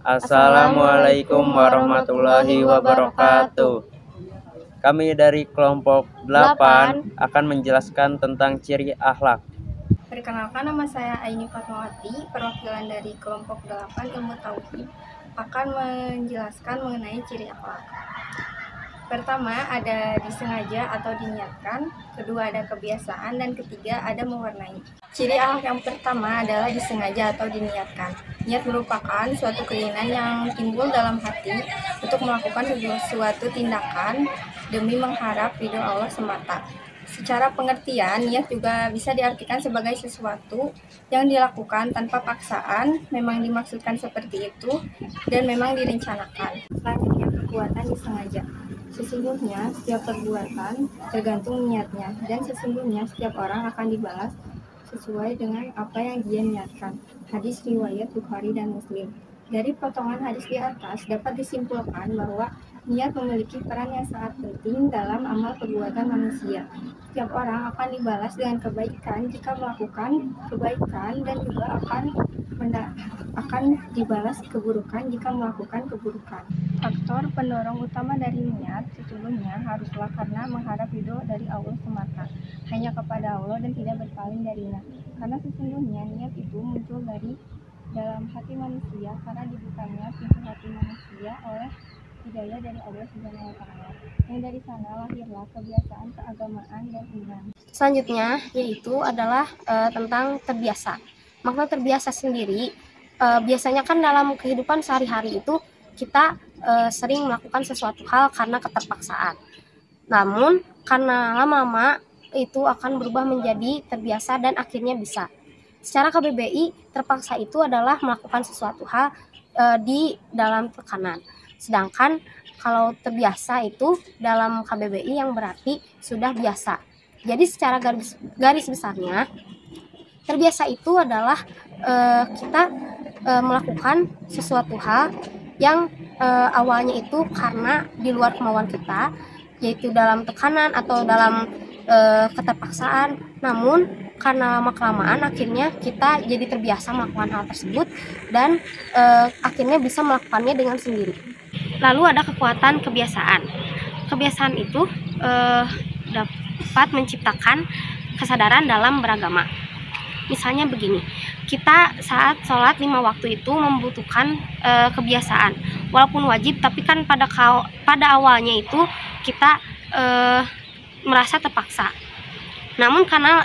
Assalamualaikum warahmatullahi wabarakatuh. Kami dari kelompok 8 akan menjelaskan tentang ciri akhlak. Perkenalkan, nama saya Aini Fatmawati, perwakilan dari kelompok 8 Ilmu Tauhid, akan menjelaskan mengenai ciri akhlak. Pertama, ada disengaja atau diniatkan, kedua ada kebiasaan, dan ketiga ada mewarnai. Ciri akhlak yang pertama adalah disengaja atau diniatkan. Niat merupakan suatu keinginan yang timbul dalam hati untuk melakukan suatu tindakan demi mengharap ridho Allah semata. Secara pengertian, niat juga bisa diartikan sebagai sesuatu yang dilakukan tanpa paksaan, memang dimaksudkan seperti itu, dan memang direncanakan. Selanjutnya, kekuatan disengaja. Sesungguhnya setiap perbuatan tergantung niatnya, dan sesungguhnya setiap orang akan dibalas sesuai dengan apa yang dia niatkan. Hadis riwayat Bukhari dan Muslim. Dari potongan hadis di atas dapat disimpulkan bahwa niat memiliki peran yang sangat penting dalam amal perbuatan manusia. Setiap orang akan dibalas dengan kebaikan jika melakukan kebaikan, dan juga akan dibalas keburukan jika melakukan keburukan. Faktor pendorong utama dari niat sesungguhnya haruslah karena mengharap ridho dari Allah semata, hanya kepada Allah dan tidak berpaling darinya. Karena sesungguhnya niat itu muncul dari dalam hati manusia karena dibukanya pintu hati manusia oleh hidayah dari Allah Subhanahu wa Ta'ala, yang dari sana lahirlah kebiasaan keagamaan dan iman. Selanjutnya yaitu adalah tentang terbiasa. Makna terbiasa sendiri biasanya kan dalam kehidupan sehari-hari itu kita sering melakukan sesuatu hal karena keterpaksaan. Namun karena lama-lama itu akan berubah menjadi terbiasa dan akhirnya bisa. Secara KBBI, terpaksa itu adalah melakukan sesuatu hal di dalam tekanan. Sedangkan kalau terbiasa itu dalam KBBI yang berarti sudah biasa. Jadi secara garis besarnya, terbiasa itu adalah kita melakukan sesuatu hal yang awalnya itu karena di luar kemauan kita, yaitu dalam tekanan atau dalam keterpaksaan. Namun karena lama-kelamaan akhirnya kita jadi terbiasa melakukan hal tersebut dan akhirnya bisa melakukannya dengan sendiri. Lalu ada kekuatan kebiasaan. Kebiasaan itu dapat menciptakan kesadaran dalam beragama. Misalnya begini, kita saat sholat 5 waktu itu membutuhkan kebiasaan. Walaupun wajib, tapi kan pada awalnya itu kita merasa terpaksa. Namun karena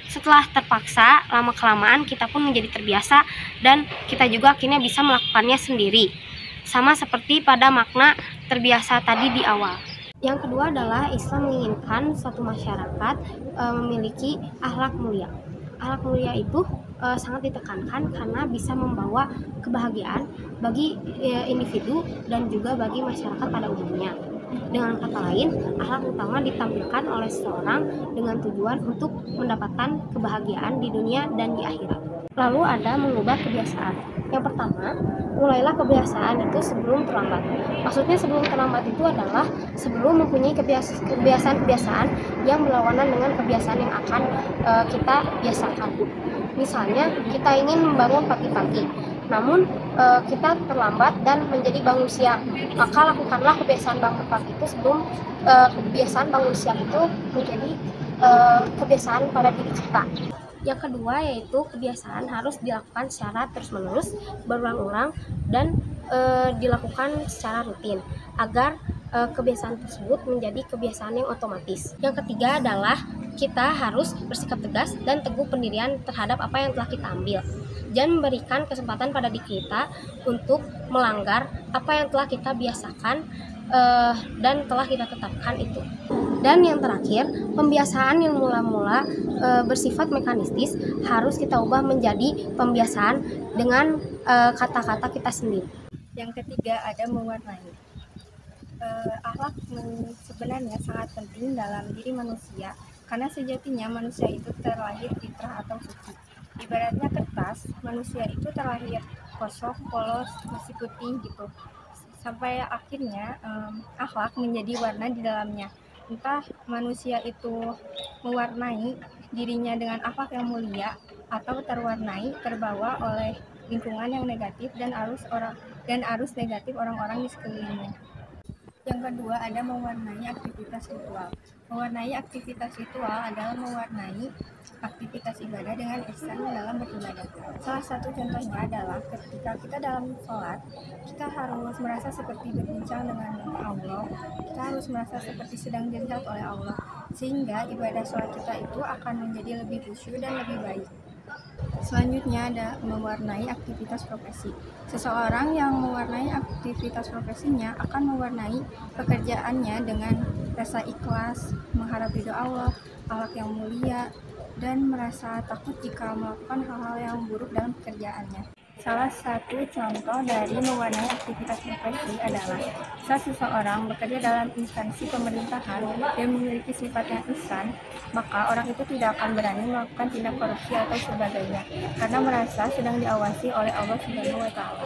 setelah terpaksa, lama-kelamaan kita pun menjadi terbiasa dan kita juga akhirnya bisa melakukannya sendiri. Sama seperti pada makna terbiasa tadi di awal. Yang kedua adalah Islam menginginkan suatu masyarakat memiliki akhlak mulia. Akhlak mulia itu sangat ditekankan karena bisa membawa kebahagiaan bagi individu dan juga bagi masyarakat pada umumnya. Dengan kata lain, akhlak utama ditampilkan oleh seseorang dengan tujuan untuk mendapatkan kebahagiaan di dunia dan di akhirat. Lalu ada mengubah kebiasaan. Yang pertama, mulailah kebiasaan itu sebelum terlambat. Maksudnya sebelum terlambat itu adalah sebelum mempunyai kebiasaan-kebiasaan yang berlawanan dengan kebiasaan yang akan kita biasakan. Misalnya kita ingin membangun pagi-pagi, namun kita terlambat dan menjadi bangun siang, maka lakukanlah kebiasaan bangun pagi itu sebelum kebiasaan bangun siang itu menjadi kebiasaan pada diri kita. Yang kedua yaitu kebiasaan harus dilakukan secara terus-menerus, berulang-ulang, dan dilakukan secara rutin agar kebiasaan tersebut menjadi kebiasaan yang otomatis. Yang ketiga adalah kita harus bersikap tegas dan teguh pendirian terhadap apa yang telah kita ambil. Jangan memberikan kesempatan pada diri kita untuk melanggar apa yang telah kita biasakan dan telah kita tetapkan itu. Dan yang terakhir, pembiasaan yang mula-mula bersifat mekanistis harus kita ubah menjadi pembiasaan dengan kata-kata kita sendiri. Yang ketiga ada mewarnai. Akhlak sebenarnya sangat penting dalam diri manusia karena sejatinya manusia itu terlahir fitrah atau suci. Ibaratnya kertas, manusia itu terlahir kosong, polos, masih putih gitu. Sampai akhirnya akhlak menjadi warna di dalamnya. Entah manusia itu mewarnai dirinya dengan akhlak yang mulia atau terwarnai, terbawa oleh lingkungan yang negatif dan arus negatif orang-orang di sekelilingnya. Yang kedua ada mewarnai aktivitas ritual. Mewarnai aktivitas ritual adalah mewarnai aktivitas ibadah dengan ihsan dalam beribadah. Salah satu contohnya adalah ketika kita dalam sholat, kita harus merasa seperti berbincang dengan Allah, kita harus merasa seperti sedang dilihat oleh Allah, sehingga ibadah sholat kita itu akan menjadi lebih khusyuk dan lebih baik. Selanjutnya ada mewarnai aktivitas profesi. Seseorang yang mewarnai aktivitas profesinya akan mewarnai pekerjaannya dengan rasa ikhlas, mengharap ridho Allah, akhlak yang mulia, dan merasa takut jika melakukan hal-hal yang buruk dalam pekerjaannya. Salah satu contoh dari mewarnai aktivitas profesi adalah saat seseorang bekerja dalam instansi pemerintahan dan memiliki sifat yang ihsan, maka orang itu tidak akan berani melakukan tindak korupsi atau sebagainya karena merasa sedang diawasi oleh Allah Subhanahu wa Ta'ala.